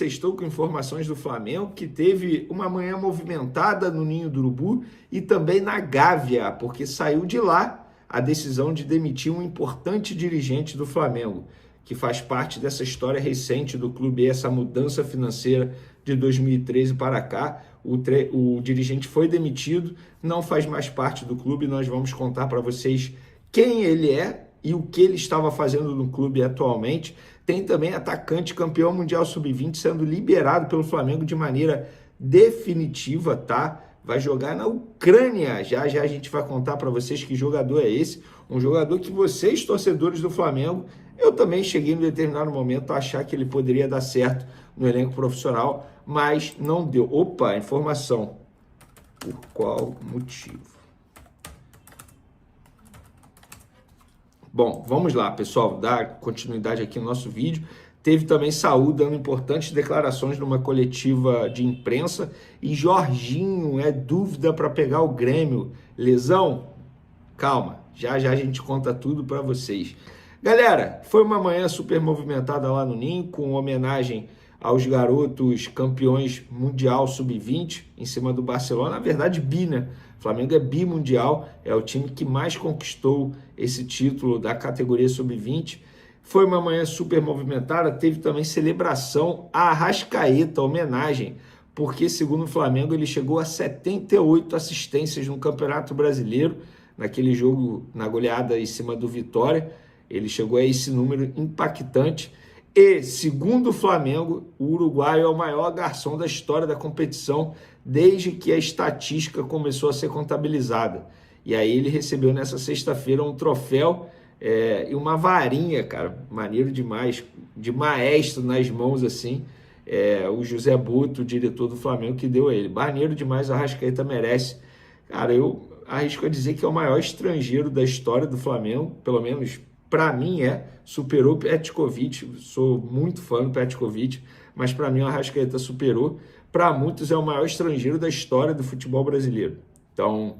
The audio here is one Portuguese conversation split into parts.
Sextou com informações do Flamengo, que teve uma manhã movimentada no Ninho do Urubu e também na Gávea, porque saiu de lá a decisão de demitir um importante dirigente do Flamengo, que faz parte dessa história recente do clube, essa mudança financeira de 2013 para cá. O dirigente foi demitido, não faz mais parte do clube. Nós vamos contar para vocês quem ele é e o que ele estava fazendo no clube atualmente. Tem também atacante campeão mundial sub-20 sendo liberado pelo Flamengo de maneira definitiva, tá? Vai jogar na Ucrânia. Já já a gente vai contar para vocês que jogador é esse. Um jogador que vocês, torcedores do Flamengo, eu também cheguei em determinado momento a achar que ele poderia dar certo no elenco profissional, mas não deu. Opa, informação. Por qual motivo? Bom, vamos lá, pessoal, dar continuidade aqui no nosso vídeo. Teve também Saúl dando importantes declarações numa coletiva de imprensa. E Jorginho é dúvida para pegar o Grêmio. Lesão? Calma, já já a gente conta tudo para vocês. Galera, foi uma manhã super movimentada lá no Ninho, com homenagem aos garotos campeões mundial sub-20 em cima do Barcelona. Na verdade, bi, né? O Flamengo é bimundial, é o time que mais conquistou esse título da categoria sub-20. Foi uma manhã super movimentada, teve também celebração a Arrascaeta, homenagem, porque segundo o Flamengo ele chegou a 78 assistências no Campeonato Brasileiro, naquele jogo, na goleada em cima do Vitória. Ele chegou a esse número impactante. E, segundo o Flamengo, o uruguaio é o maior garçom da história da competição desde que a estatística começou a ser contabilizada. E aí ele recebeu nessa sexta-feira um troféu e uma varinha, cara, maneiro demais, de maestro nas mãos, assim, o José Boto, o diretor do Flamengo, que deu a ele. Maneiro demais, a Arrascaeta merece. Cara, eu arrisco a dizer que é o maior estrangeiro da história do Flamengo, pelo menos para mim superou o Petkovic. Sou muito fã do Petkovic, mas para mim o Arrascaeta superou. Para muitos é o maior estrangeiro da história do futebol brasileiro. Então,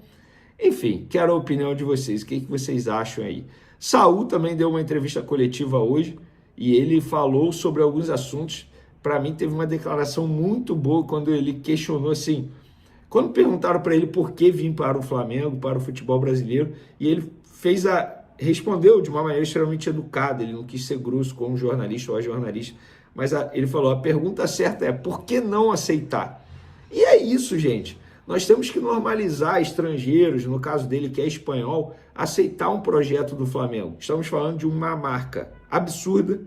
enfim, quero a opinião de vocês. O que vocês acham aí? Saúl também deu uma entrevista coletiva hoje e ele falou sobre alguns assuntos. Para mim teve uma declaração muito boa quando ele questionou assim, quando perguntaram para ele por que vir para o Flamengo, para o futebol brasileiro, e ele respondeu de uma maneira extremamente educada. Ele não quis ser grosso com um jornalista ou a jornalista, mas ele falou, a pergunta certa é, por que não aceitar? E é isso, gente. Nós temos que normalizar estrangeiros, no caso dele que é espanhol, aceitar um projeto do Flamengo. Estamos falando de uma marca absurda,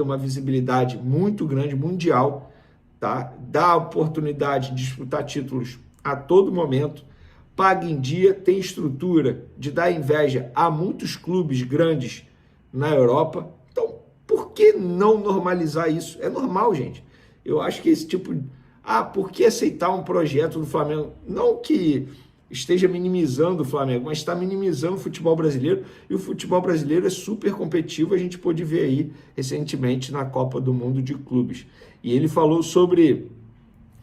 uma visibilidade muito grande, mundial, tá? Dá oportunidade de disputar títulos a todo momento, paga em dia, tem estrutura de dar inveja a muitos clubes grandes na Europa. Então, por que não normalizar isso? É normal, gente. Eu acho que esse tipo de... por que aceitar um projeto do Flamengo? Não que esteja minimizando o Flamengo, mas está minimizando o futebol brasileiro. E o futebol brasileiro é super competitivo. A gente pôde ver aí recentemente na Copa do Mundo de Clubes. E ele falou sobre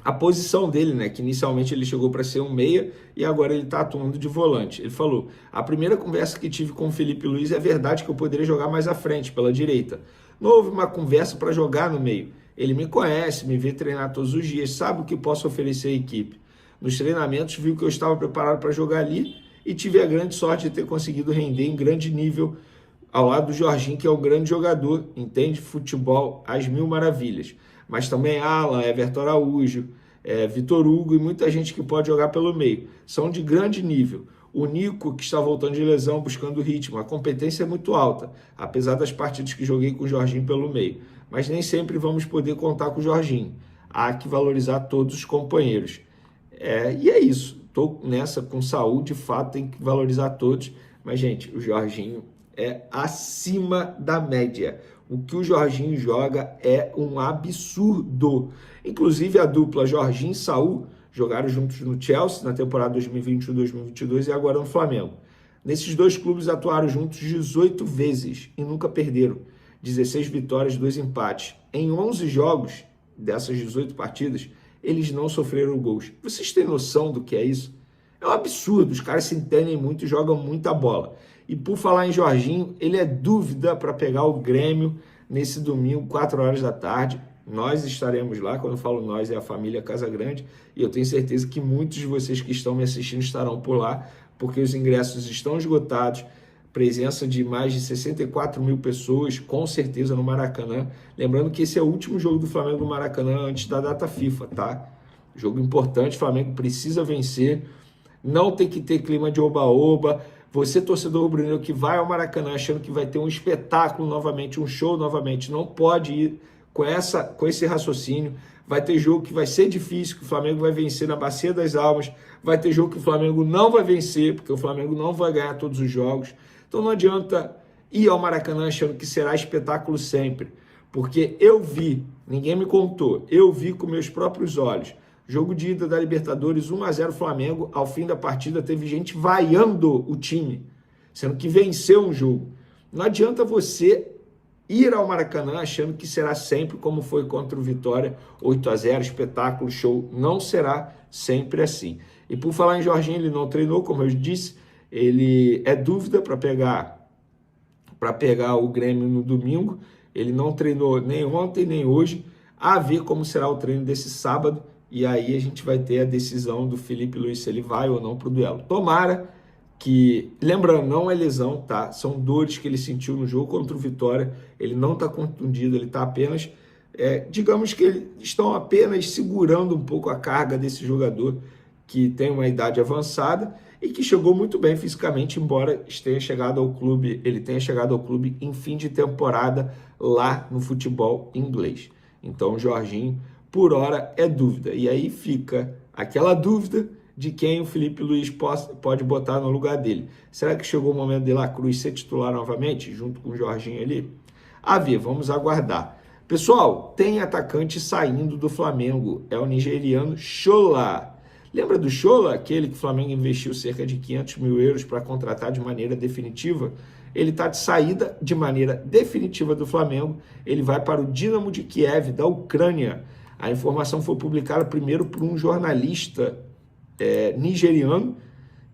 a posição dele, né? Que inicialmente ele chegou para ser um meia e agora ele está atuando de volante. Ele falou, a primeira conversa que tive com o Felipe Luiz é verdade que eu poderia jogar mais à frente, pela direita. Não houve uma conversa para jogar no meio. Ele me conhece, me vê treinar todos os dias, sabe o que posso oferecer à equipe. Nos treinamentos viu que eu estava preparado para jogar ali e tive a grande sorte de ter conseguido render em grande nível ao lado do Jorginho, que é um grande jogador, entende futebol às mil maravilhas. Mas também Alan, Everton Araújo, Vitor Hugo e muita gente que pode jogar pelo meio. São de grande nível. O Nico, que está voltando de lesão, buscando ritmo. A competência é muito alta, apesar das partidas que joguei com o Jorginho pelo meio. Mas nem sempre vamos poder contar com o Jorginho. Há que valorizar todos os companheiros. E é isso. Estou nessa com Saúl, de fato tem que valorizar todos. Mas, gente, o Jorginho é acima da média. O que o Jorginho joga é um absurdo. Inclusive a dupla Jorginho e Saúl jogaram juntos no Chelsea na temporada 2021-2022 e agora no Flamengo. Nesses dois clubes atuaram juntos 18 vezes e nunca perderam. 16 vitórias, 2 empates. Em 11 jogos dessas 18 partidas, eles não sofreram gols. Vocês têm noção do que é isso? É um absurdo. Os caras se entendem muito e jogam muita bola. E por falar em Jorginho, ele é dúvida para pegar o Grêmio nesse domingo, 4 horas da tarde. nós estaremos lá. Quando eu falo nós, é a família Casagrande, e eu tenho certeza que muitos de vocês que estão me assistindo estarão por lá, porque os ingressos estão esgotados, presença de mais de 64 mil pessoas, com certeza no Maracanã. Lembrando que esse é o último jogo do Flamengo no Maracanã antes da data FIFA, tá? Jogo importante, o Flamengo precisa vencer, não tem que ter clima de oba-oba. Você, torcedor rubro-negro, que vai ao Maracanã achando que vai ter um espetáculo novamente, um show novamente, não pode ir com esse raciocínio. Vai ter jogo que vai ser difícil, que o Flamengo vai vencer na Bacia das Almas, vai ter jogo que o Flamengo não vai vencer, porque o Flamengo não vai ganhar todos os jogos. Então não adianta ir ao Maracanã achando que será espetáculo sempre, porque eu vi, ninguém me contou, eu vi com meus próprios olhos, jogo de ida da Libertadores, 1-0 Flamengo, ao fim da partida teve gente vaiando o time, sendo que venceu um jogo. Não adianta você ir ao Maracanã achando que será sempre como foi contra o Vitória, 8-0, espetáculo, show. Não será sempre assim. E por falar em Jorginho, ele não treinou, como eu disse, ele é dúvida para pegar o Grêmio no domingo. Ele não treinou nem ontem, nem hoje. A ver como será o treino desse sábado. E aí a gente vai ter a decisão do Felipe Luiz se ele vai ou não para o duelo. Tomara que, lembrando, não é lesão, tá? São dores que ele sentiu no jogo contra o Vitória. Ele não está contundido, ele está apenas, digamos que eles estão apenas segurando um pouco a carga desse jogador que tem uma idade avançada e que chegou muito bem fisicamente, embora tenha chegado ao clube, ele tenha chegado ao clube em fim de temporada lá no futebol inglês. Então, o Jorginho, por hora, é dúvida. E aí fica aquela dúvida de quem o Felipe Luiz pode botar no lugar dele. Será que chegou o momento de La Cruz ser titular novamente, junto com o Jorginho ali? A ver, vamos aguardar. Pessoal, tem atacante saindo do Flamengo, é o nigeriano Shola. Lembra do Shola, aquele que o Flamengo investiu cerca de 500 mil euros para contratar de maneira definitiva? Ele está de saída de maneira definitiva do Flamengo, ele vai para o Dinamo de Kiev, da Ucrânia. A informação foi publicada primeiro por um jornalista nigeriano,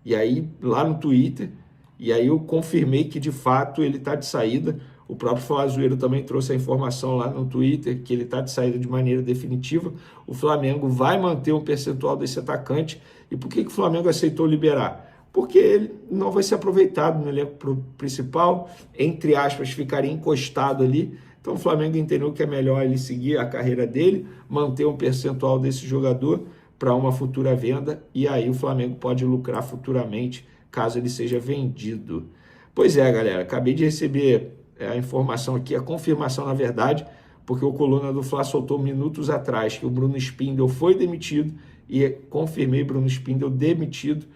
e aí lá no Twitter, e aí eu confirmei que de fato ele está de saída. O próprio Falazoeiro também trouxe a informação lá no Twitter que ele está de saída de maneira definitiva. O Flamengo vai manter um percentual desse atacante. E por que o Flamengo aceitou liberar? Porque ele não vai ser aproveitado no elenco principal, entre aspas, ficaria encostado ali. Então o Flamengo entendeu que é melhor ele seguir a carreira dele, manter um percentual desse jogador para uma futura venda, e aí o Flamengo pode lucrar futuramente caso ele seja vendido. Pois é, galera, acabei de receber a informação aqui, a confirmação na verdade, porque o Coluna do Fla soltou minutos atrás que o Bruno Spindel foi demitido, e confirmei Bruno Spindel demitido.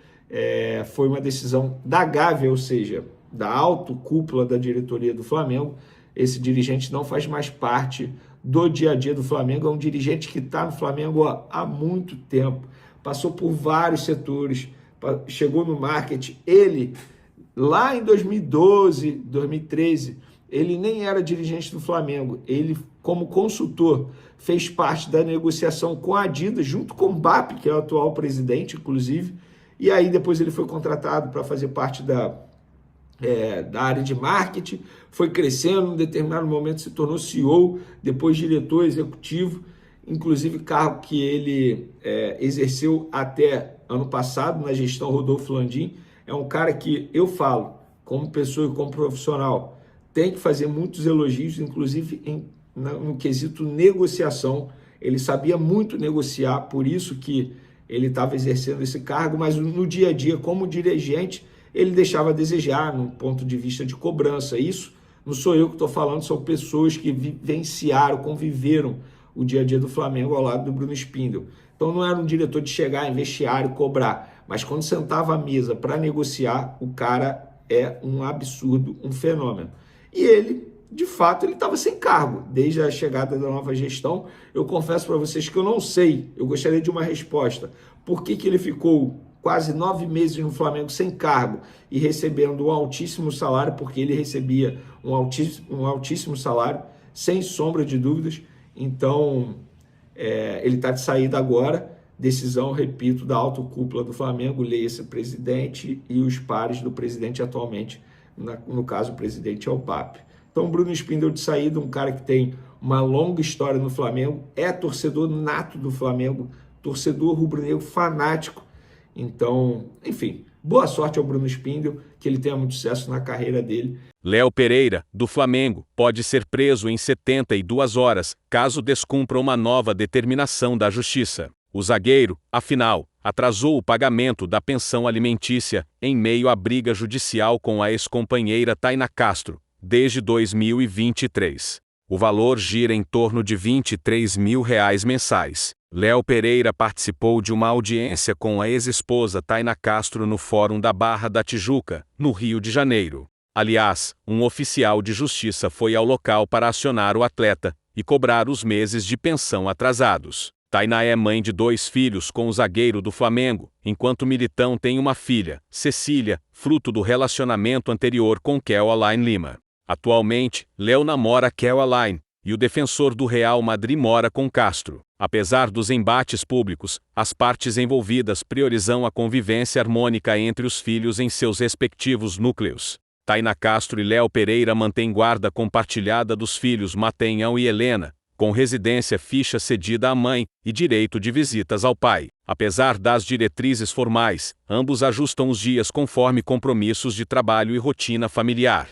Foi uma decisão da Gávea, ou seja, da alta cúpula da diretoria do Flamengo. Esse dirigente não faz mais parte do dia a dia do Flamengo, é um dirigente que está no Flamengo há muito tempo, passou por vários setores, chegou no marketing. Ele, lá em 2012, 2013, ele nem era dirigente do Flamengo, ele, como consultor, fez parte da negociação com a Adidas, junto com o BAP, que é o atual presidente, inclusive, e aí depois ele foi contratado para fazer parte da área de marketing, foi crescendo, em determinado momento se tornou CEO, depois diretor executivo, inclusive cargo que ele exerceu até ano passado na gestão Rodolfo Landim. É um cara que eu falo, como pessoa e como profissional, tem que fazer muitos elogios, inclusive no quesito negociação. Ele sabia muito negociar, por isso que ele estava exercendo esse cargo, mas no dia a dia, como dirigente, ele deixava a desejar no ponto de vista de cobrança. Isso não sou eu que estou falando, são pessoas que vivenciaram, conviveram o dia a dia do Flamengo ao lado do Bruno Spindel. Então não era um diretor de chegar em vestiário e cobrar, mas quando sentava à mesa para negociar, o cara é um absurdo, um fenômeno. E ele, de fato, ele estava sem cargo desde a chegada da nova gestão. Eu confesso para vocês que eu não sei, eu gostaria de uma resposta. Por que ele ficou quase 9 meses no Flamengo sem cargo e recebendo um altíssimo salário? Porque ele recebia um altíssimo salário, sem sombra de dúvidas. Então, ele está de saída agora. Decisão, repito, da alta cúpula do Flamengo, leia-se presidente e os pares do presidente atualmente. No caso, o presidente é o BAP. Então, Bruno Spindel de saída, um cara que tem uma longa história no Flamengo, é torcedor nato do Flamengo, torcedor rubro-negro fanático. Então, enfim, boa sorte ao Bruno Spindel, que ele tenha muito sucesso na carreira dele. Léo Pereira, do Flamengo, pode ser preso em 72 horas, caso descumpra uma nova determinação da Justiça. O zagueiro, afinal, atrasou o pagamento da pensão alimentícia em meio à briga judicial com a ex-companheira Tainá Castro, desde 2023. O valor gira em torno de R$23 mil mensais. Léo Pereira participou de uma audiência com a ex-esposa Tainá Castro no Fórum da Barra da Tijuca, no Rio de Janeiro. Aliás, um oficial de justiça foi ao local para acionar o atleta e cobrar os meses de pensão atrasados. Tainá é mãe de 2 filhos com o zagueiro do Flamengo, enquanto Militão tem uma filha, Cecília, fruto do relacionamento anterior com Caroline Lima. Atualmente, Léo namora Caroline, e o defensor do Real Madrid mora com Castro. Apesar dos embates públicos, as partes envolvidas priorizam a convivência harmônica entre os filhos em seus respectivos núcleos. Tainá Castro e Léo Pereira mantêm guarda compartilhada dos filhos Matenhão e Helena, com residência fixa cedida à mãe e direito de visitas ao pai. Apesar das diretrizes formais, ambos ajustam os dias conforme compromissos de trabalho e rotina familiar.